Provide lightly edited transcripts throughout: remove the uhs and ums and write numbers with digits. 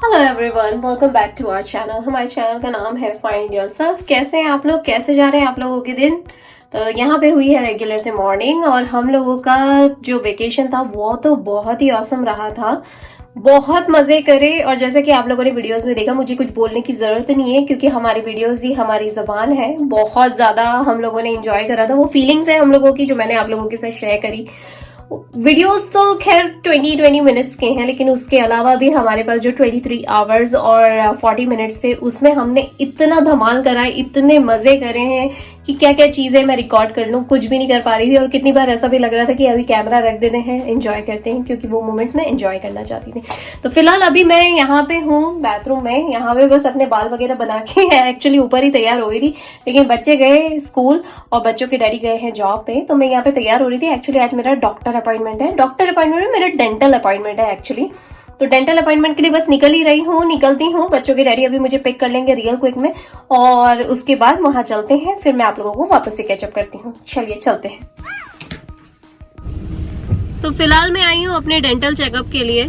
Hello everyone, welcome back to our channel. हमारे channel का नाम है फाइंड योरसेल्फ। कैसे हैं आप लोग? कैसे जा रहे हैं आप लोगों के दिन? तो यहाँ पे हुई है रेगुलर से मॉर्निंग, और हम लोगों का जो वेकेशन था वो तो बहुत ही ऑसम रहा था। बहुत मजे करे, और जैसे कि आप लोगों ने वीडियोस में देखा, मुझे कुछ बोलने की जरूरत नहीं है क्योंकि हमारी वीडियोस ही हमारी जबान है। बहुत ज्यादा हम लोगों ने एंजॉय करा था। वो फीलिंग्स है हम लोगों की जो मैंने आप लोगों के साथ शेयर करी। वीडियोस तो खैर 20 मिनट्स के हैं, लेकिन उसके अलावा भी हमारे पास जो 23 आवर्स और 40 मिनट्स थे, उसमें हमने इतना धमाल करा है, इतने मजे करे हैं कि क्या क्या चीजें मैं रिकॉर्ड कर लूं, कुछ भी नहीं कर पा रही थी। और कितनी बार ऐसा भी लग रहा था कि अभी कैमरा रख देते हैं, एंजॉय करते हैं, क्योंकि वो मोमेंट्स में एंजॉय करना चाहती थी। तो फिलहाल अभी मैं यहाँ पे हूँ बाथरूम में। यहाँ पे बस अपने बाल वगैरह बना के एक्चुअली ऊपर ही तैयार हो गई थी, लेकिन बच्चे गए स्कूल और बच्चों के डैडी गए हैं जॉब पे, तो मैं यहाँ पे तैयार हो रही थी। एक्चुअली आज मेरा डॉक्टर अपॉइंटमेंट है। डॉक्टर अपॉइंटमेंट में मेरा डेंटल अपॉइंटमेंट है एक्चुअली। तो डेंटल अपॉइंटमेंट के लिए बस निकल ही रही हूँ, निकलती हूँ। बच्चों के डैडी अभी मुझे पिक कर लेंगे रियल क्विक में, और उसके बाद वहां चलते हैं। फिर मैं आप लोगों को वापस से कैचअप करती हूँ। चलिए चलते हैं। तो फिलहाल मैं आई हूँ अपने डेंटल चेकअप के लिए,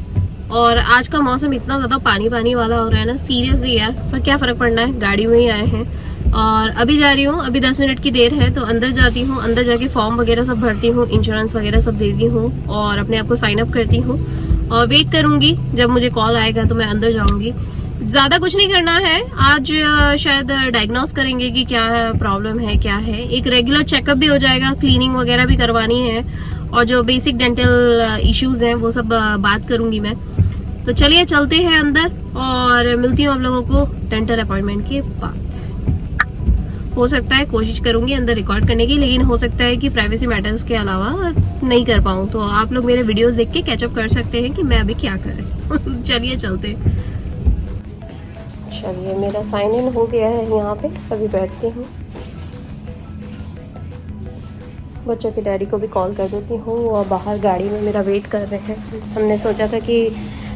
और आज का मौसम इतना ज्यादा पानी पानी वाला हो रहा है ना, सीरियसली यार। पर क्या फर्क पड़ना है, गाड़ी में ही आए हैं। और अभी जा रही हूँ, अभी 10 मिनट की देर है, तो अंदर जाती हूँ। अंदर जाके फॉर्म वगैरह सब भरती हूँ, इंश्योरेंस वगैरह सब देती हूँ, और अपने आप को साइन अप करती हूँ, और वेट करूंगी। जब मुझे कॉल आएगा तो मैं अंदर जाऊंगी। ज्यादा कुछ नहीं करना है आज। शायद डायग्नोस करेंगे कि क्या प्रॉब्लम है, क्या है। एक रेगुलर चेकअप भी हो जाएगा, क्लीनिंग वगैरह भी करवानी है, और जो बेसिक डेंटल इश्यूज हैं वो सब बात करूंगी मैं। तो चलिए चलते हैं अंदर, और मिलती हूँ आप लोगों को डेंटल अपॉइंटमेंट के बाद। हो सकता है कोशिश करूंगी अंदर रिकॉर्ड करने की, लेकिन हो सकता है कि प्राइवेसी मैटर्स के अलावा नहीं कर पाऊँ। तो आप लोग मेरे वीडियोस देख के कैचअप कर सकते हैं कि मैं अभी क्या कर रही हूँ। चलिए चलते। चलिए, मेरा साइन इन हो गया है यहाँ पे। अभी बैठती हूँ, बच्चों के डैडी को भी कॉल कर देती हूँ, और बाहर गाड़ी में मेरा वेट कर रहे हैं। हमने सोचा था कि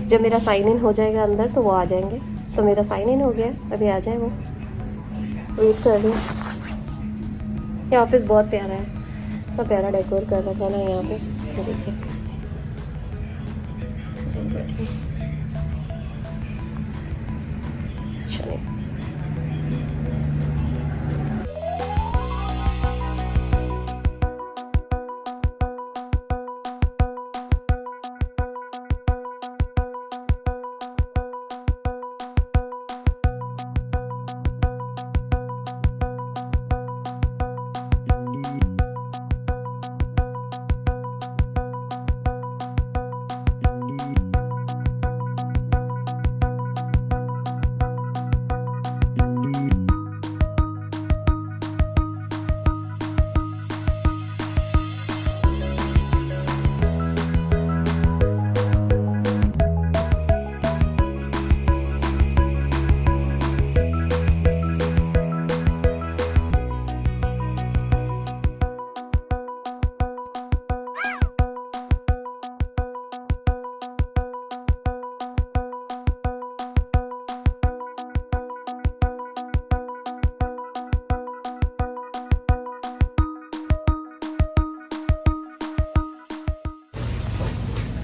जब मेरा साइन इन हो जाएगा अंदर तो वो आ जाएंगे। तो मेरा साइन इन हो गया, अभी आ जाए वो। वेट कर रही हूँ। ये ऑफिस बहुत प्यारा है, बहुत प्यारा डेकोर कर रखा है ना यहाँ पे। देखिए, चलिए।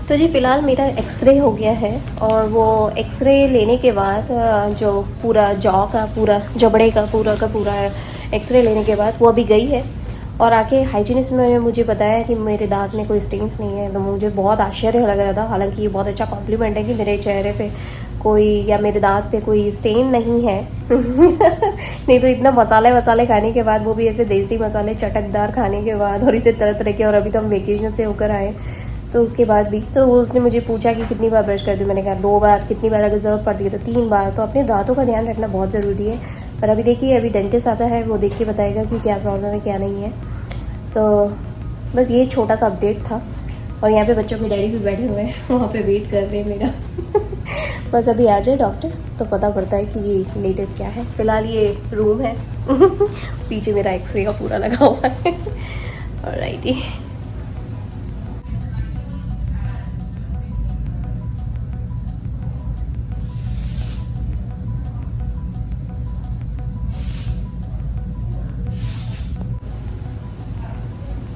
तो जी फिलहाल मेरा एक्सरे हो गया है, और वो एक्सरे लेने के बाद जो पूरा जॉ का पूरा जबड़े का पूरा एक्सरे लेने के बाद वो अभी गई है, और आके हाइजीनिस्ट ने मुझे बताया कि मेरे दांत में कोई स्टेन्स नहीं है। तो मुझे बहुत आश्चर्य लग रहा था। हालांकि ये बहुत अच्छा कॉम्प्लीमेंट है कि मेरे चेहरे पे कोई या मेरे दांत पे कोई स्टेन नहीं है। नहीं तो इतना मसाले खाने के बाद, वो भी ऐसे देसी मसाले चटकदार खाने के बाद, और इतने तरह तरह के, और अभी तो हम वेकेशन से होकर आए, तो उसके बाद भी। तो उसने मुझे पूछा कि कितनी बार ब्रश कर दूँ। मैंने कहा 2 बार, कितनी बार अगर ज़रूरत पड़ती है तो 3 बार। तो अपने दांतों का ध्यान रखना बहुत ज़रूरी है। पर अभी देखिए, अभी डेंटिस्ट आता है, वो देख के बताएगा कि क्या प्रॉब्लम है क्या नहीं है। तो बस ये छोटा सा अपडेट था। और यहाँ पे बच्चों के डैडी भी बैठे हुए हैं, वहाँ पे वेट कर रहे हैं मेरा। बस अभी आ जाए डॉक्टर तो पता पड़ता है कि ये लेटेस्ट क्या है। फिलहाल ये रूम है। पीछे मेरा एक्सरे का पूरा लगा हुआ है। ऑलराइटी।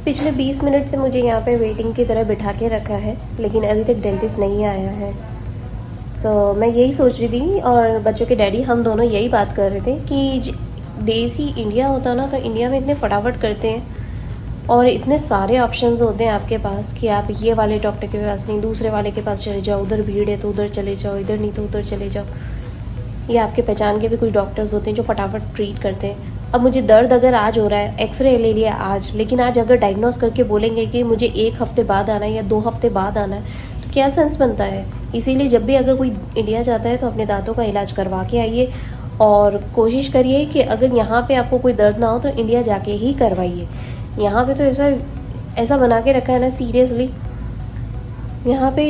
पिछले 20 मिनट से मुझे यहाँ पे वेटिंग की तरह बिठा के रखा है, लेकिन अभी तक डेंटिस्ट नहीं आया है। मैं यही सोच रही थी और बच्चों के डैडी हम दोनों यही बात कर रहे थे कि देसी इंडिया होता ना तो इंडिया में इतने फटाफट करते हैं और इतने सारे ऑप्शंस होते हैं आपके पास कि आप ये वाले डॉक्टर के पास नहीं दूसरे वाले के पास चले जाओ, उधर भीड़ है तो उधर चले जाओ, इधर नहीं तो उधर चले जाओ। ये आपके पहचान के भी कुछ डॉक्टर्स होते हैं जो फटाफट ट्रीट करते हैं। अब मुझे दर्द अगर आज हो रहा है, एक्सरे ले लिया आज, लेकिन आज अगर डायग्नोस करके बोलेंगे कि मुझे 1 हफ्ते बाद आना है या 2 हफ्ते बाद आना है तो क्या सेंस बनता है। इसीलिए जब भी अगर कोई इंडिया जाता है तो अपने दांतों का इलाज करवा के आइए और कोशिश करिए कि अगर यहाँ पे आपको कोई दर्द ना हो तो इंडिया जाके ही करवाइए। यहाँ पे तो ऐसा बना के रखा है ना, सीरियसली यहाँ पे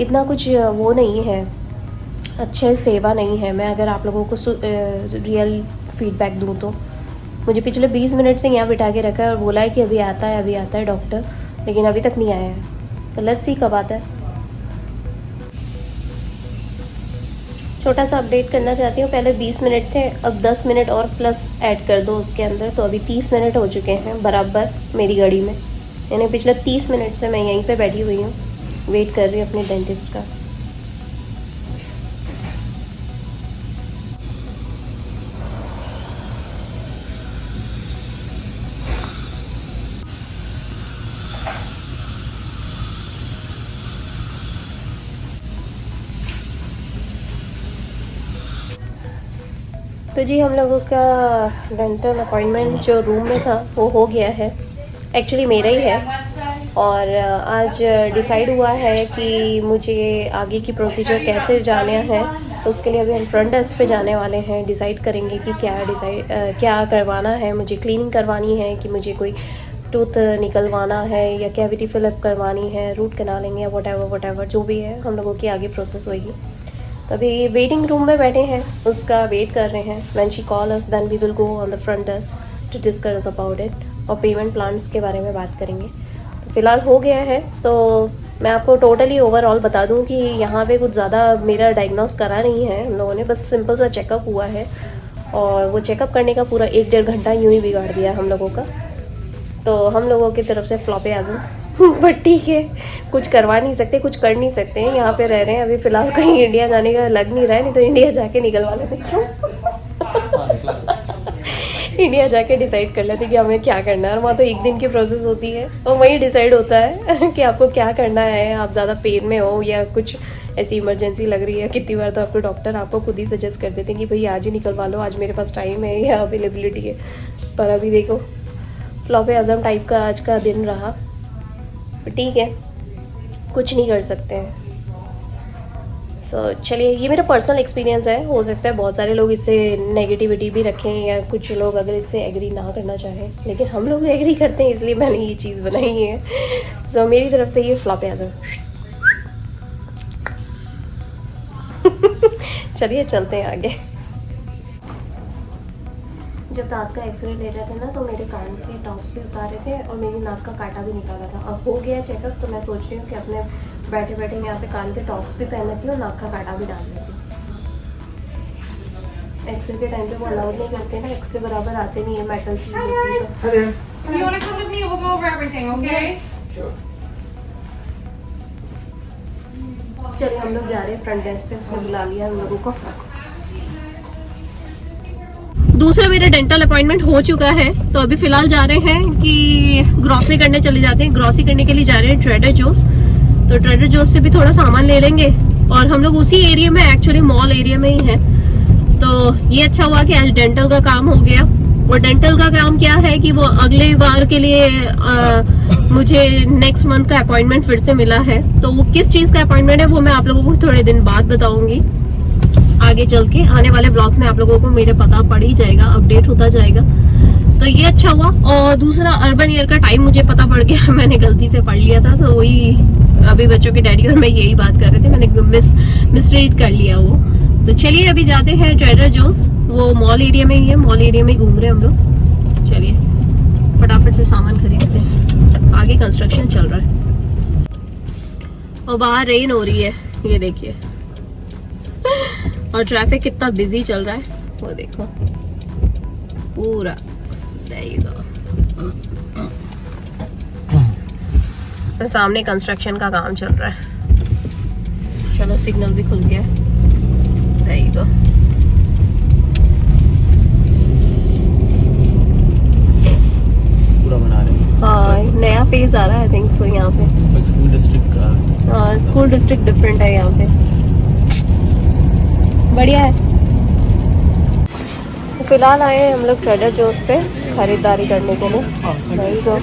इतना कुछ वो नहीं है, अच्छे सेवा नहीं है। मैं अगर आप लोगों को रियल फीडबैक दूँ तो मुझे पिछले 20 मिनट से यहाँ बिठा के रखा है और बोला है कि अभी आता है डॉक्टर, लेकिन अभी तक नहीं आया है। तो लेट्स सी कब आता है। छोटा सा अपडेट करना चाहती हूँ, पहले 20 मिनट थे, अब 10 मिनट और प्लस ऐड कर दो उसके अंदर, तो अभी 30 मिनट हो चुके हैं बराबर मेरी घड़ी में। यानी पिछले 30 मिनट से मैं यहीं पे बैठी हुई हूँ, वेट कर रही हूँ अपने डेंटिस्ट का। तो जी हम लोगों का डेंटल अपॉइंटमेंट जो रूम में था वो हो गया है, एक्चुअली मेरा ही है। और आज डिसाइड हुआ है कि मुझे आगे की प्रोसीजर कैसे जाना है, तो उसके लिए अभी हम फ्रंट डेस्क पे जाने वाले हैं। डिसाइड करेंगे कि क्या करवाना है, मुझे क्लीनिंग करवानी है कि मुझे कोई टूथ निकलवाना है या कैविटी फिलअप करवानी है, रूट कैनालिंग या वट एवर जो भी है हम लोगों की आगे प्रोसेस होगी। तो अभी वेटिंग रूम में बैठे हैं, उसका वेट कर रहे हैं। When she call us then we will go on the front desk to discuss about it और पेमेंट प्लान्स के बारे में बात करेंगे। तो फिलहाल हो गया है, तो मैं आपको टोटली ओवरऑल बता दूं कि यहाँ पे कुछ ज़्यादा मेरा डायग्नोस करा नहीं है हम लोगों ने, बस सिंपल सा चेकअप हुआ है और वो चेकअप करने का पूरा 1-1.5 घंटा यूँ ही बिगाड़ दिया हम लोगों का। तो हम लोगों की तरफ से फ्लॉपे आज़म बट ठीक है, कुछ करवा नहीं सकते, कुछ कर नहीं सकते हैं, यहाँ पे रह रहे हैं। अभी फिलहाल कहीं इंडिया जाने का लग नहीं रहा है, नहीं तो इंडिया जाके निकलवा लेते। क्यों इंडिया जाके डिसाइड कर लेते कि हमें क्या करना है। और वहाँ तो 1 दिन की प्रोसेस होती है और वहीं डिसाइड होता है कि आपको क्या करना है। आप ज़्यादा पेन में हो या कुछ ऐसी इमरजेंसी लग रही है, कितनी बार तो आपको डॉक्टर आपको खुद ही सजेस्ट कर देते हैं कि भाई आज ही निकलवा लो, आज मेरे पास टाइम है या अवेलेबिलिटी है। पर अभी देखो फ्लॉपे आज़म टाइप का आज का दिन रहा, ठीक है, कुछ नहीं कर सकते हैं। सो चलिए, ये मेरा पर्सनल एक्सपीरियंस है, हो सकता है बहुत सारे लोग इससे नेगेटिविटी भी रखें या कुछ लोग अगर इससे एग्री ना करना चाहें, लेकिन हम लोग एग्री करते हैं, इसलिए मैंने ये चीज़ बनाई है। सो मेरी तरफ से ये फ्लॉपे आज़म। चलिए चलते हैं आगे। जब दांत का एक्सरे ले रहे थे ना तो मेरे कान के टॉप्स भी उतारे थे और मेरी नाक का कांटा भी निकाला था। अब हो गया चेकअप, तो मैं सोच रही हूँ कि अपने बैठे बैठे यहाँ पे कान के टॉप्स भी पहन लेती हूँ और नाक का कांटा भी डाल लेती हूँ। एक्सरे के टाइम पे वो अलाउड नहीं करते ना, एक्सरे बराबर आते नहीं है, मेटल चीज होती है। चलिए हम लोग जा रहे हैं फ्रंट डेस्क पे, उसने बुला लिया हम लोगों को। दूसरा मेरा डेंटल अपॉइंटमेंट हो चुका है, तो अभी फिलहाल जा रहे हैं कि ग्रॉसरी करने चले जाते हैं। ग्रॉसरी करने के लिए जा रहे हैं ट्रेडर जोस, तो ट्रेडर जोस से भी थोड़ा सामान ले लेंगे। और हम लोग उसी एरिया में, एक्चुअली मॉल एरिया में ही है, तो ये अच्छा हुआ कि आज डेंटल का काम हो गया। और डेंटल का काम क्या है कि वो अगले बार के लिए मुझे नेक्स्ट मंथ का अपॉइंटमेंट फिर से मिला है। तो वो किस चीज का अपॉइंटमेंट है वो मैं आप लोगों को थोड़े दिन बाद बताऊंगी। आगे चल के आने वाले ब्लॉग्स में आप लोगों को मेरे पता पड़ ही जाएगा, अपडेट होता जाएगा। तो ये अच्छा हुआ। और दूसरा अर्बन ईयर का टाइम मुझे पता पड़ गया, मैंने गलती से पढ़ लिया था, तो वही अभी बच्चों के डैडी और मैं यही बात कर रहे थे, मैंने मिसरीड कर लिया वो। तो चलिए अभी जाते हैं ट्रेडर जोस, वो मॉल एरिया में ही है, मॉल एरिया में घूम रहे हैं हम लोग। चलिए फटाफट से सामान खरीदते हैं, आगे कंस्ट्रक्शन चल रहा है और बाहर रेन हो रही है, ये देखिए। और ट्रैफिक कितना बिजी चल रहा है वो देखो पूरा। तो सामने कंस्ट्रक्शन का काम चल रहा है। चलो सिग्नल भी खुल गया। There you go. पूरा बना रहे हैं। हाँ नया फेज आ रहा है आई थिंक सो यहाँ पे। स्कूल डिस्ट्रिक्ट का। हाँ स्कूल डिस्ट्रिक्ट डिफरेंट है यहाँ पे, बढ़िया है। फिलहाल आए हैं हम लोग ट्रेडर जोस पे खरीदारी करने के लिए। वही तो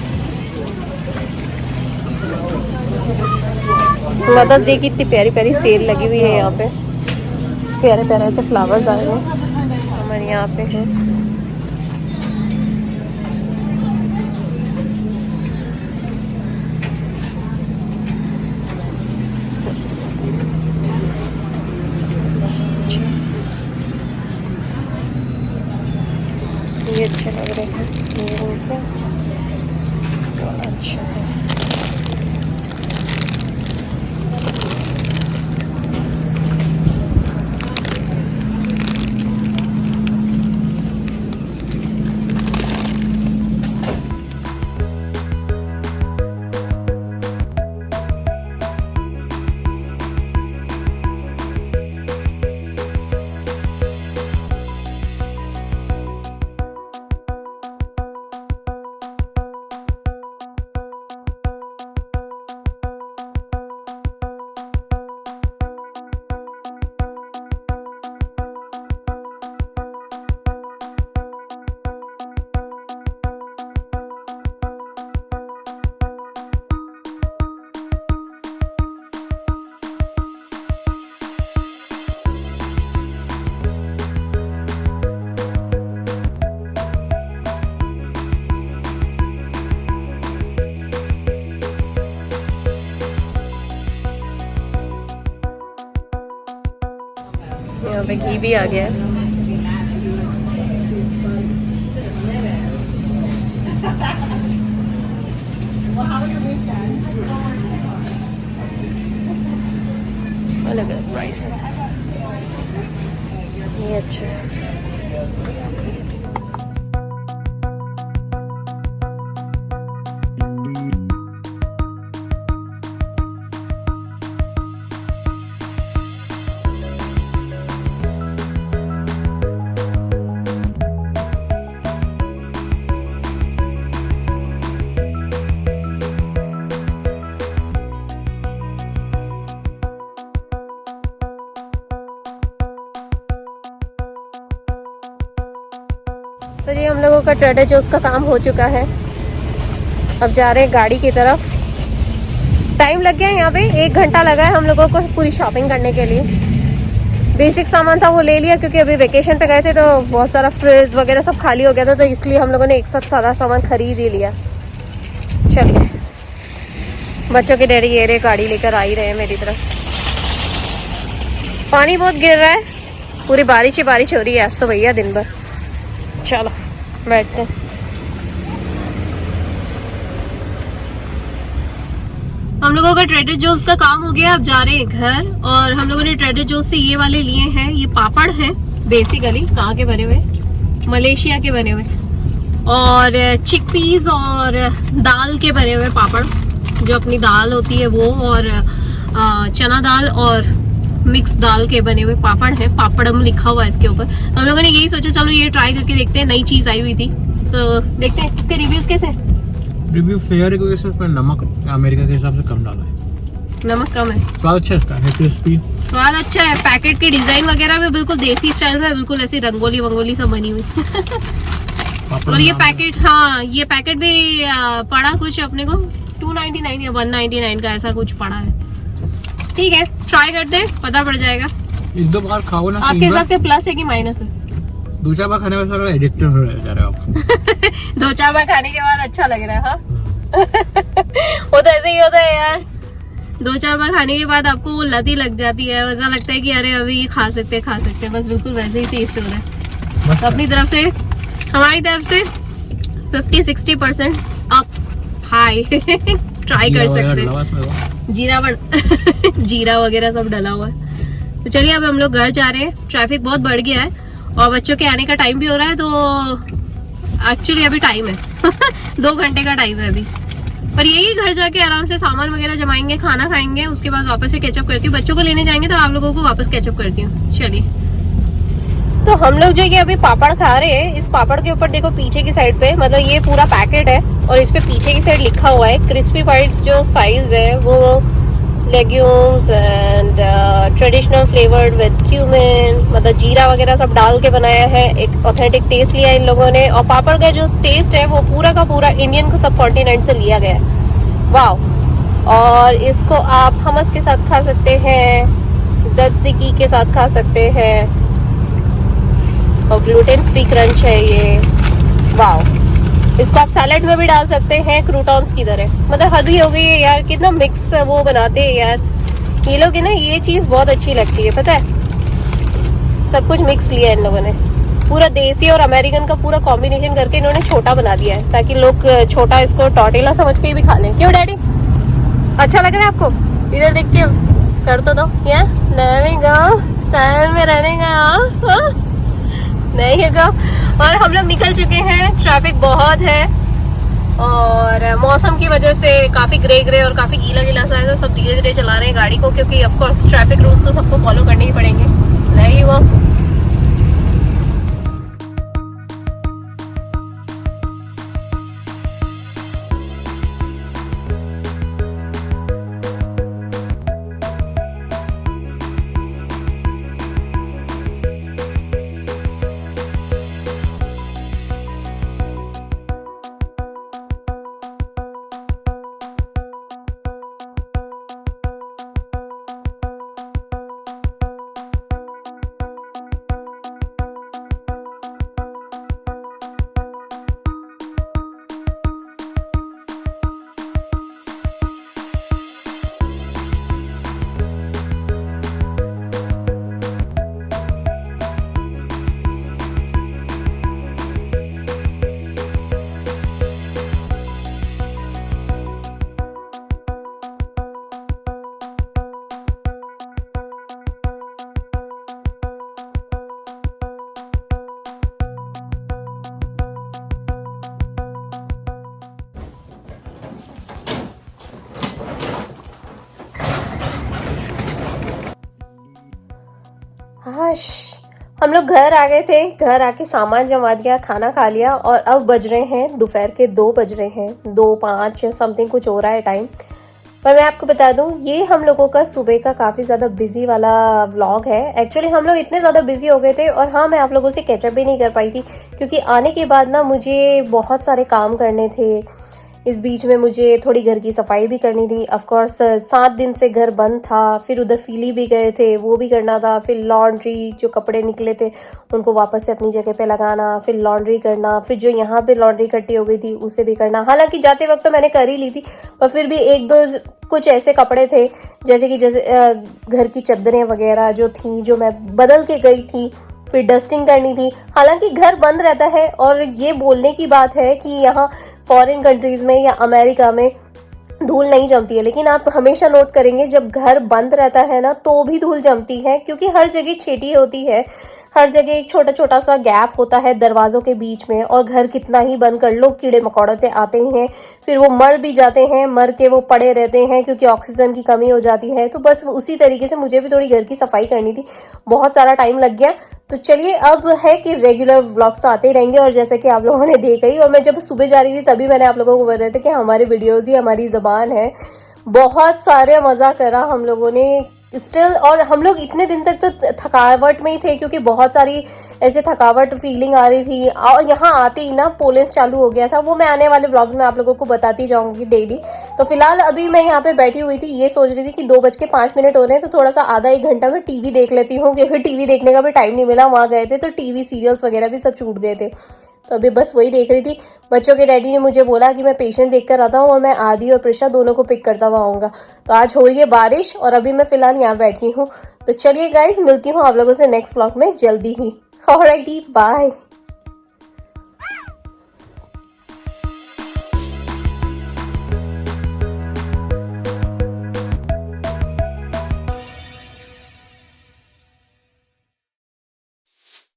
मदर्स डे की इतनी प्यारी प्यारी सेल लगी हुई है यहाँ पे, प्यारे प्यारे से फ्लावर्स आए हुए हमारे यहाँ पे हैं। ये अच्छे लग रहे हैं, ये उनके अच्छा है। यहाँ पे घी भी आ गया है। अलग अलग प्राइसेस है, ये अच्छा है। तो जी हम लोगों का ट्रेडर जोस का काम हो चुका है, अब जा रहे हैं गाड़ी की तरफ। टाइम लग गया है यहाँ पे, 1 घंटा लगा है हम लोगों को पूरी शॉपिंग करने के लिए। बेसिक सामान था वो ले लिया क्योंकि अभी वेकेशन पे गए थे तो बहुत सारा फ्रिज वगैरह सब खाली हो गया था, तो इसलिए हम लोगों ने एक साथ सारा सामान खरीद ही लिया। चलिए बच्चों के डैडी ये रहे गाड़ी लेकर आ ही रहे हैं मेरी तरफ। पानी बहुत गिर रहा है, पूरी बारिश ही बारिश हो रही है आज तो भैया दिन भर। चलो बैठते हैं। हम लोगों का ट्रेडर जोस का काम हो गया, अब जा रहे हैं घर। और हम लोगों ने ट्रेडर जोस से ये वाले लिए हैं, ये पापड़ हैं बेसिकली। कहाँ के बने हुए? मलेशिया के बने हुए। और चिकपीस और दाल के बने हुए पापड़, जो अपनी दाल होती है वो, और चना दाल और मिक्स दाल के बने हुए पापड़ है। पापड़म लिखा हुआ है इसके ऊपर। हम लोगों ने यही सोचा चलो ये ट्राई करके देखते हैं, नई चीज आई हुई थी तो देखते हैं इसके रिव्यूज कैसे। रिव्यू फेयर है क्योंकि सिर्फ नमक अमेरिका के हिसाब से कम डाला है, नमक कम है। स्वाद अच्छा है इसका, है क्रिस्पी, स्वाद अच्छा है। पैकेट की डिजाइन वगैरह भी बिल्कुल देसी स्टाइल में, बिल्कुल ऐसी रंगोली वंगोली सब बनी हुई। और ये पैकेट, हाँ ये पैकेट भी पड़ा कुछ अपने को 299 या 199 का ऐसा कुछ पड़ा है। ठीक है ट्राई करते हैं, पता पड़ जाएगा। एक दो बार खाओ ना। आपके हिसाब से प्लस है कि माइनस है? 2-4 बार खाने में एडिक्टेड हो जा रहे हो आप। 2-4 बार खाने के बाद अच्छा लग रहा है। हाँ वो तो ऐसे ही होता है यार, 2-4 बार खाने के बाद आपको वो लत ही लग जाती है, ऐसा लगता है कि अरे अभी ये खा सकते हैं। बस बिल्कुल वैसे ही टेस्ट हो रहा है। तो अपनी तरफ से, हमारी तरफ से 50-60% अप हाई। ट्राई कर सकते हैं। जीरा वगैरह सब डला हुआ है। तो चलिए अब हम लोग घर जा रहे हैं। ट्रैफिक बहुत बढ़ गया है और बच्चों के आने का टाइम भी हो रहा है, तो एक्चुअली अभी टाइम है 2 घंटे का टाइम है अभी। पर यही घर जाके आराम से सामान वगैरह जमाएंगे, खाना खाएंगे, उसके बाद वापस से कैचअप करती हूँ। बच्चों को लेने जाएंगे तो आप लोगों को वापस कैचअप करती हूँ। चलिए, तो हम लोग जो ये अभी पापड़ खा रहे हैं, इस पापड़ के ऊपर देखो पीछे की साइड पे, मतलब ये पूरा पैकेट है और इस पे पीछे की साइड लिखा हुआ है क्रिस्पी बाइट। जो साइज है वो legumes and traditional flavoured with cumin, मतलब जीरा वगैरह सब डाल के बनाया है। एक ऑथेंटिक टेस्ट लिया इन लोगों ने, और पापड़ का जो टेस्ट है वो पूरा का पूरा इंडियन सब कॉन्टिनेंट से लिया गया है। वाह। और इसको आप हमस के साथ खा सकते हैं, ज़त्ज़िकी के साथ खा सकते हैं, और ग्लूटेन फ्री क्रंच है ये। वाह। इसको आप सैलेड में भी डाल सकते हैं क्रूटॉन्स की तरह। मतलब हद ही हो गई है यार, कितना मिक्स वो बनाते हैं यार ये लोग है ना। ये चीज बहुत अच्छी लगती है, पता है, सब कुछ मिक्स लिया है इन लोगों ने, पूरा देसी और अमेरिकन का पूरा कॉम्बिनेशन करके इन्होंने छोटा बना दिया है, ताकि लोग छोटा इसको टॉर्टिला समझ के भी खा लें। क्यों डैडी, अच्छा लग रहा है आपको? इधर देख के कर तो दो या स्टाइल में रहने का नहीं है। और हम लोग निकल चुके हैं, ट्रैफिक बहुत है और मौसम की वजह से काफी ग्रे और काफी गीला गीला सा है, तो सब धीरे धीरे चला रहे हैं गाड़ी को, क्योंकि ऑफ कोर्स ट्रैफिक रूल्स तो सबको फॉलो करने ही पड़ेंगे। There you go। हम लोग घर आ गए थे, घर आके सामान जमा दिया, खाना खा लिया, और अब बज रहे हैं दोपहर के 2 बज रहे हैं, 2:05 समथिंग कुछ हो रहा है टाइम। पर मैं आपको बता दूं, ये हम लोगों का सुबह का काफ़ी ज़्यादा बिजी वाला व्लॉग है। एक्चुअली हम लोग इतने ज़्यादा बिजी हो गए थे, और हाँ, मैं आप लोगों से कैचअप भी नहीं कर पाई थी, क्योंकि आने के बाद ना मुझे बहुत सारे काम करने थे। इस बीच में मुझे थोड़ी घर की सफाई भी करनी थी। ऑफ कोर्स 7 दिन से घर बंद था, फिर उधर फीली भी गए थे, वो भी करना था, फिर लॉन्ड्री जो कपड़े निकले थे उनको वापस से अपनी जगह पे लगाना, फिर लॉन्ड्री करना, फिर जो यहाँ पे लॉन्ड्री इकट्ठी हो गई थी उसे भी करना। हालांकि जाते वक्त तो मैंने कर ही ली थी, पर फिर भी 1-2 कुछ ऐसे कपड़े थे जैसे घर की चादरें वगैरह जो थी, जो मैं बदल के गई थी, फिर डस्टिंग करनी थी। हालांकि घर बंद रहता है, और ये बोलने की बात है कि यहाँ फॉरेन कंट्रीज में या अमेरिका में धूल नहीं जमती है, लेकिन आप हमेशा नोट करेंगे जब घर बंद रहता है ना तो भी धूल जमती है, क्योंकि हर जगह छेटी होती है, हर जगह एक छोटा छोटा सा गैप होता है दरवाजों के बीच में, और घर कितना ही बंद कर लो कीड़े मकोड़े आते ही हैं, फिर वो मर भी जाते हैं, मर के वो पड़े रहते हैं क्योंकि ऑक्सीजन की कमी हो जाती है। तो बस उसी तरीके से मुझे भी थोड़ी घर की सफाई करनी थी, बहुत सारा टाइम लग गया। तो चलिए, अब है कि रेगुलर व्लॉग्स तो आते ही रहेंगे, और जैसे कि आप लोगों ने देखा ही, और मैं जब सुबह जा रही थी तभी मैंने आप लोगों को बताया था कि हमारे वीडियोज ही हमारी जबान है। बहुत सारे मजा करा हम लोगों ने स्टिल, और हम लोग इतने दिन तक तो थकावट में ही थे, क्योंकि बहुत सारी ऐसे थकावट फीलिंग आ रही थी, और यहाँ आते ही ना पोलिस चालू हो गया था। वो मैं आने वाले व्लॉग्स में आप लोगों को बताती जाऊंगी डेली। तो फिलहाल अभी मैं यहाँ पे बैठी हुई थी, ये सोच रही थी कि 2:05 हो रहे हैं, तो थोड़ा सा आधा 1 घंटा में टीवी देख लेती हूँ, क्योंकि टीवी देखने का भी टाइम नहीं मिला। वहां गए थे तो टीवी सीरियल्स वगैरह भी सब छूट गए थे, तो अभी बस वही देख रही थी। बच्चों के डैडी ने मुझे बोला कि मैं पेशेंट देख कर आता हूँ, और मैं आदि और प्रिशा दोनों को पिक करता हुआ आऊंगा। तो आज हो रही है बारिश, और अभी मैं फिलहाल यहाँ बैठी हूँ। तो चलिए गाइज, मिलती हूँ आप लोगों से नेक्स्ट व्लॉग में जल्दी ही। Alrighty, bye.